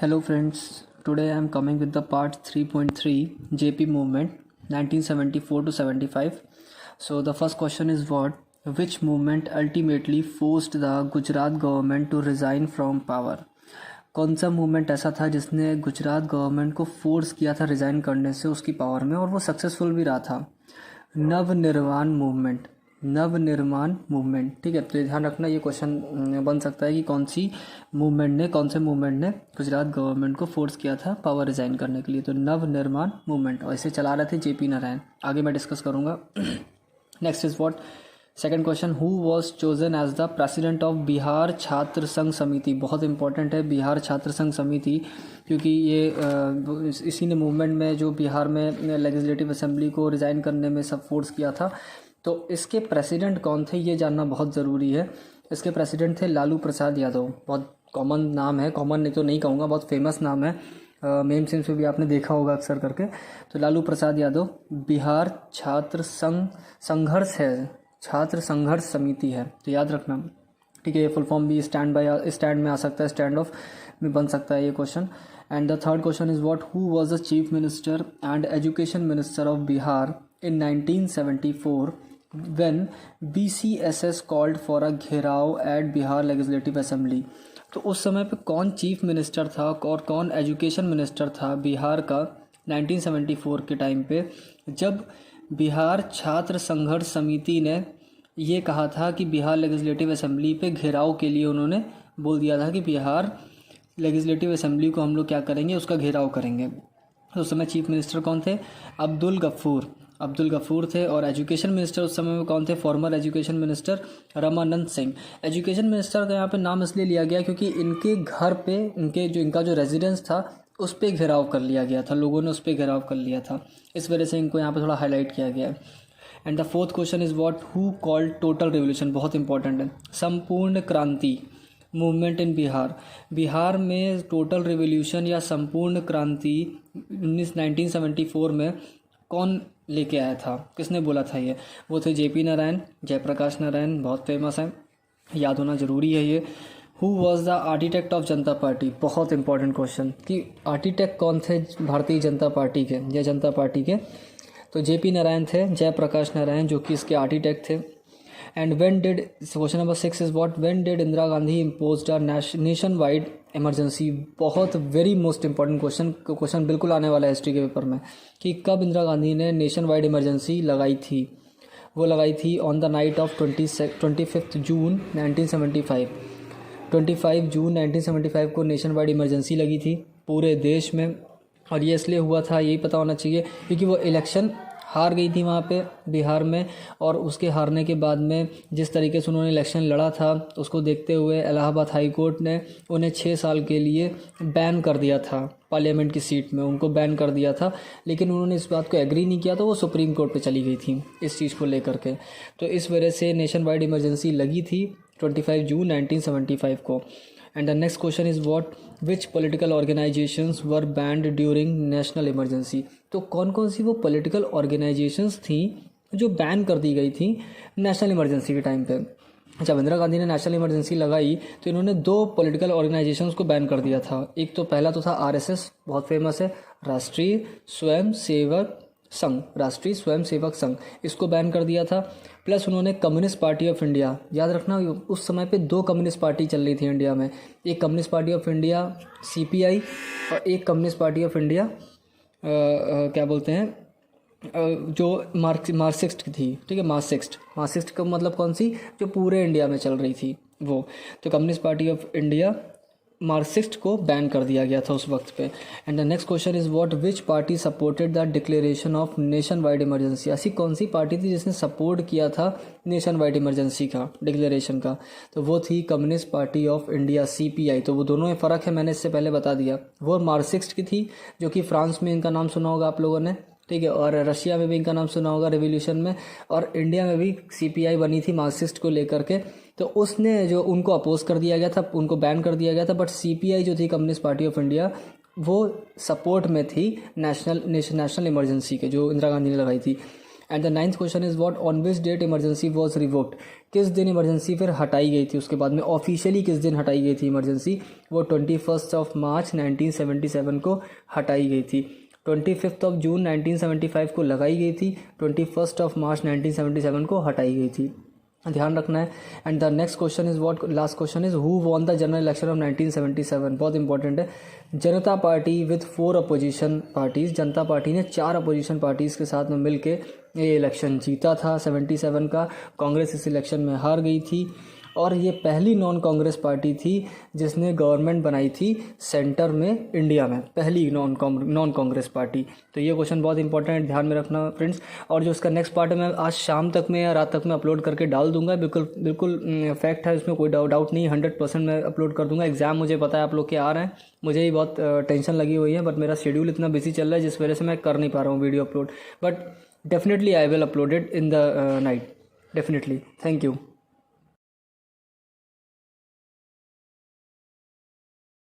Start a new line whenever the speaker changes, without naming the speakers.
Hello friends, today I am coming with the part 3.3 JP movement 1974 to 75. So the first question is what? Which movement ultimately forced the Gujarat government to resign from power? कौन सा movement ऐसा था जिसने Gujarat government को force किया था resign करने से उसकी पावर में और वो सक्सेसफुल भी रहा था? नवनिर्माण मूवमेंट। ठीक है, तो ये ध्यान रखना, ये क्वेश्चन बन सकता है कि कौन से मूवमेंट ने गुजरात गवर्नमेंट को फोर्स किया था पावर रिज़ाइन करने के लिए। तो नवनिर्माण मूवमेंट, और इसे चला रहे थे जेपी नारायण। आगे मैं डिस्कस करूँगा। Next is what? Second question, who was chosen as the president of Bihar Chhatra Sangh समिति? बहुत इंपॉर्टेंट है बिहार छात्र संघ समिति, क्योंकि ये इसी ने मूवमेंट में जो बिहार में लेजिस्लेटिव असेंबली को रिज़ाइन करने में सब फोर्स किया था। तो इसके प्रेसिडेंट कौन थे ये जानना बहुत ज़रूरी है। इसके प्रेसिडेंट थे लालू प्रसाद यादव। बहुत कॉमन नाम है, कॉमन नहीं तो नहीं कहूँगा, बहुत फेमस नाम है, मेम सिम्स में भी आपने देखा होगा अक्सर करके। तो लालू प्रसाद यादव बिहार छात्र संघर्ष समिति है, तो याद रखना। ठीक है, ये फुल फॉर्म भी स्टैंड में आ सकता है, स्टैंड ऑफ में बन सकता है ये question. And the third question is what? Who was the chief minister and education minister of Bihar in 1974 when BCSS called for a घेराव at बिहार लेजिस्लेटिव असेंबली? तो उस समय पे कौन चीफ मिनिस्टर था और कौन एजुकेशन मिनिस्टर था बिहार का 1974 के टाइम पे, जब बिहार छात्र संघर्ष समिति ने ये कहा था कि बिहार लेजिस्लेटिव असेंबली पे घेराव के लिए उन्होंने बोल दिया था कि बिहार लेजिस्लेटिव असेंबली को हम लोग क्या करेंगे, उसका घेराव करेंगे। तो उस समय चीफ मिनिस्टर कौन थे? अब्दुल गफूर थे। और एजुकेशन मिनिस्टर उस समय में कौन थे? Farmer education minister Ramanand Singh. Education minister का यहाँ पे नाम इसलिए लिया गया क्योंकि इनके घर पे इनका जो रेजिडेंस था उस पर घेराव कर लिया गया था, लोगों ने उस पर घेराव कर लिया था, इस वजह से इनको यहाँ पे थोड़ा हाईलाइट किया गया है। And the fourth question is what? Who called total revolution? बहुत इंपॉर्टेंट है। संपूर्ण क्रांति मूवमेंट इन बिहार में टोटल रिवोल्यूशन या संपूर्ण क्रांति 1974 में कौन लेके आया था, किसने बोला था ये? वो थे जेपी नारायण, जयप्रकाश नारायण, बहुत फेमस है, याद होना ज़रूरी है ये। Who was the architect of Janata party? बहुत इंपॉर्टेंट क्वेश्चन कि आर्किटेक्ट कौन थे भारतीय जनता पार्टी के या जनता पार्टी के? तो जेपी नारायण थे, जयप्रकाश नारायण, जो कि इसके आर्किटेक्ट थे। And when did, question number 6 is what? When did Indira Gandhi imposed a nation wide emergency? बहुत वेरी मोस्ट इंपॉर्टेंट क्वेश्चन बिल्कुल आने वाला है हिस्ट्री के पेपर में, कि कब इंदिरा गांधी ने नेशन वाइड इमरजेंसी लगाई थी? वो लगाई थी ऑन द नाइट ऑफ 25 जून 1975। 25 जून 1975 को नेशन वाइड इमरजेंसी लगी थी पूरे देश में। और ये इसलिए हुआ था, यही पता होना चाहिए, क्योंकि वो इलेक्शन हार गई थी वहाँ पे बिहार में, और उसके हारने के बाद में जिस तरीके से उन्होंने इलेक्शन लड़ा था उसको देखते हुए इलाहाबाद हाई कोर्ट ने उन्हें 6 साल के लिए बैन कर दिया था, पार्लियामेंट की सीट में उनको बैन कर दिया था। लेकिन उन्होंने इस बात को एग्री नहीं किया, तो वो सुप्रीम कोर्ट पे चली गई थी इस चीज़ को लेकर के। तो इस वजह से नेशन वाइड इमरजेंसी लगी थी 25 जून 1975 को। And the next question is what? Which political organisations were band during national emergency? तो कौन कौन सी वो पॉलिटिकल ऑर्गेनाइजेशंस थी जो बैन कर दी गई थी नेशनल इमरजेंसी के टाइम पे? जब इंदिरा गांधी ने नेशनल इमरजेंसी लगाई तो इन्होंने 2 पॉलिटिकल ऑर्गेनाइजेशंस को बैन कर दिया था। एक तो पहला तो था आरएसएस, बहुत फेमस है, राष्ट्रीय स्वयं सेवक संघ, इसको बैन कर दिया था। प्लस उन्होंने कम्युनिस्ट पार्टी ऑफ इंडिया, याद रखना उस समय पे 2 कम्युनिस्ट पार्टी चल रही थी इंडिया में, एक communist party of India CPI और एक कम्युनिस्ट पार्टी ऑफ इंडिया क्या बोलते हैं, जो मार्क्सिस्ट थी। ठीक है, मार्क्सिस्ट का मतलब कौन सी? जो पूरे इंडिया में चल रही थी वो। तो communist party of India Marxist को बैन कर दिया गया था उस वक्त पे। And the next question is what? Which party supported the declaration of nation wide emergency? ऐसी कौन सी पार्टी थी जिसने सपोर्ट किया था नेशन वाइड इमरजेंसी का डिक्लेरेशन का? तो वो थी communist party of India CPI. तो वो दोनों में फ़र्क है, मैंने इससे पहले बता दिया। वो मार्क्सिस्ट की थी, जो कि फ्रांस में इनका नाम सुना होगा आप लोगों ने, ठीक है, और रशिया में भी इनका नाम सुना होगा रिवॉल्यूशन में, और इंडिया में भी सीपीआई बनी थी मार्क्सिस्ट को लेकर के। तो उसने जो उनको अपोज कर दिया गया था, उनको बैन कर दिया गया था, बट सीपीआई जो थी कम्युनिस्ट पार्टी ऑफ इंडिया, वो सपोर्ट में थी नेशनल इमरजेंसी के, जो इंदिरा गांधी ने लगाई थी। And the 9th question is what on which date emergency was revoked, किस दिन इमरजेंसी फिर हटाई गई थी, उसके बाद में ऑफिशियली किस दिन हटाई गई थी इमरजेंसी, वो 21 मार्च 1977 को हटाई गई थी। 25 जून 1975 को लगाई गई थी, 21 मार्च 1977 को हटाई गई थी, ध्यान रखना है। And the next question is what, last question is who won the general election of 1977, बहुत इंपॉर्टेंट है। जनता party with 4 opposition parties, Janata party ने 4 अपोजिशन पार्टीज के साथ में मिलके ये इलेक्शन जीता था 77 का। कांग्रेस इस इलेक्शन में हार गई थी और ये पहली नॉन कांग्रेस पार्टी थी जिसने गवर्नमेंट बनाई थी सेंटर में इंडिया में, पहली नॉन कांग्रेस पार्टी। तो ये क्वेश्चन बहुत इंपॉर्टेंट है, ध्यान में रखना फ्रेंड्स। और जो इसका नेक्स्ट पार्ट है मैं आज शाम तक में या रात तक में अपलोड करके डाल दूंगा, बिल्कुल फैक्ट है, इसमें कोई डाउट नहीं, 100% मैं अपलोड कर दूंगा। एग्जाम मुझे पता है आप लोग के आ रहे हैं, मुझे ही बहुत टेंशन लगी हुई है, बट मेरा शेड्यूल इतना बिजी चल रहा है जिस वजह से मैं कर नहीं पा रहा हूँ video upload, but definitely I will upload it in the night, definitely. Thank you.